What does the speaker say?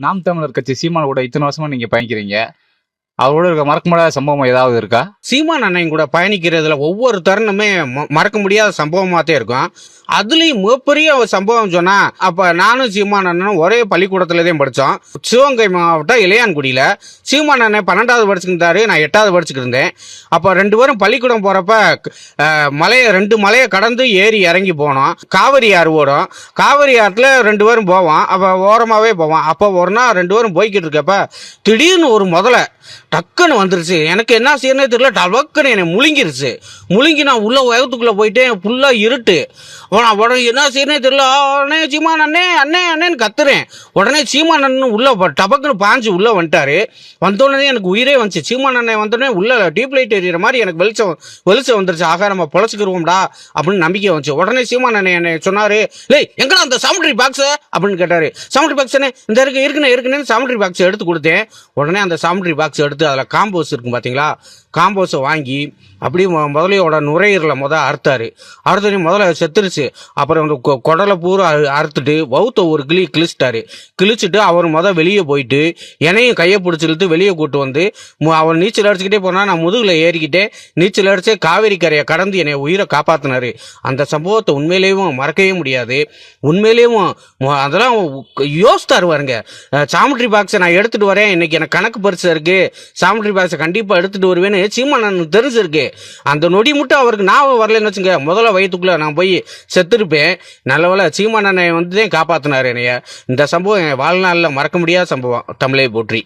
நாம் தமிழர் கட்சி சீமான் கூட இத்தனை வருஷமா நீங்க பயணிக்கிறீங்க. அவரோட இருக்க மறக்க முடியாத சம்பவம் ஏதாவது இருக்கா? சீமான் அண்ணன் கூட பயணிக்கிறதுல ஒவ்வொரு தருணமே மறக்க முடியாத சம்பவமாகத்தே இருக்கும். அதுலேயும் மிகப்பெரிய ஒரு சம்பவம் சொன்னா, அப்போ நானும் சீமான் அண்ணனும் ஒரே பள்ளிக்கூடத்துல தான் படித்தோம். சிவகங்கை மாவட்டம் இளையான்குடியில். சீமான் அண்ணன் 12வது படிச்சுக்கிட்டாரு, நான் 8வது படிச்சுக்கிட்டு இருந்தேன். அப்போ 2 பேரும் பள்ளிக்கூடம் போகிறப்ப மலையை 2 மலையை கடந்து ஏறி இறங்கி போனோம். காவிரி ஆறு ஓடும். காவிரி ஆற்றில் 2 பேரும் போவோம். அப்போ ஓரமாகவே போவோம். அப்போ ஒரு நாள் 2 பேரும் போய்கிட்டு இருக்கப்ப திடீர்னு ஒரு முதல்ல டக்குன்னு வந்துருச்சு. எனக்கு என்ன செய்யறனே தெரியல. டபக்குன்னு என்னை முழுங்கிருச்சு. முழுங்கி நான் உள்ள வயத்துக்குள்ள போயிட்டேன். ஃபுல்லா இருட்டு. உடனே என்ன செய்யறனே தெரியல. உடனே சீமான் அண்ணே அண்ணே அண்ணேன்னு கத்துறேன். உடனே சீமான் அண்ணன் உள்ள டபக்குன்னு பாஞ்சு உள்ள வந்துட்டாரு. வந்தோடனே எனக்கு உயிரே வந்துச்சு. சீமான் அண்ணன் வந்தோடனே உள்ள டியூப் லைட் எறிகிற மாதிரி எனக்கு வெளிச்சம் வந்துருச்சு. ஆக நம்ம பொழைச்சிக்கிருவோம்டா அப்படின்னு நம்பிக்கை வந்துச்சு. உடனே சீமான் அண்ணன் என்ன சொன்னாரு, லேய் எங்கடா அந்த சாமுட்ரி பாக்ஸ் அப்படின்னு கேட்டாரு. சாமுட்ரி பாக்ஸ் இந்த இருக்குன்னு சாமுட்ரி பாக்ஸ் எடுத்து கொடுத்தேன். உடனே அந்த சாமுட்ரி பாக்ஸ் எடுத்து அதில் காம்போஸ் இருக்கும் பார்த்தீங்களா, காம்போஸை வாங்கி அப்படியே முதலையோட நுரையீரலை அறுத்தாரு. அறுத்தோடனே முதல்ல செத்துருச்சு. அப்புறம் அந்த குடலை பூரா அறுத்துட்டு வவுத்த ஒரு கிழிச்சிட்டாரு. கிழிச்சிட்டு அவர் வெளியே போயிட்டு என்னையும் கையை பிடிச்சி இழுத்து வெளியே கூட்டு வந்து அவர் நீச்சல் அடிச்சுக்கிட்டே போனால் நான் முதுகில் ஏறிக்கிட்டே நீச்சல் அடிச்சு காவேரி கரையை கடந்து என்னை உயிரை காப்பாற்றினாரு. அந்த சம்பவத்தை உண்மையிலேயும் மறக்கவே முடியாது. உண்மையிலேயும் அதெல்லாம் யோசித்தாரு பாருங்க. சாமுட்ரி பாக்ஸை நான் எடுத்துட்டு வரேன், இன்னைக்கு எனக்கு கணக்கு பரிசு இருக்கு, சாமுட்ரி பாக்ஸை கண்டிப்பாக எடுத்துட்டு வருவேன்னு சீமான் தெரிஞ்சிருக்கு. அந்த நொடி மட்டும் அவருக்கு ஞாபகம் வரலன்னு வச்சுங்க, முதல்ல வயிற்றுக்குள்ள நான் போய் செத்துருப்பேன். நல்லவேளை சீமான் அண்ணன் தான் காப்பாத்தினாரு என்னைய. இந்த சம்பவம் என் வாழ்நாளில் மறக்க முடியாத சம்பவம். தமிழை போற்றி.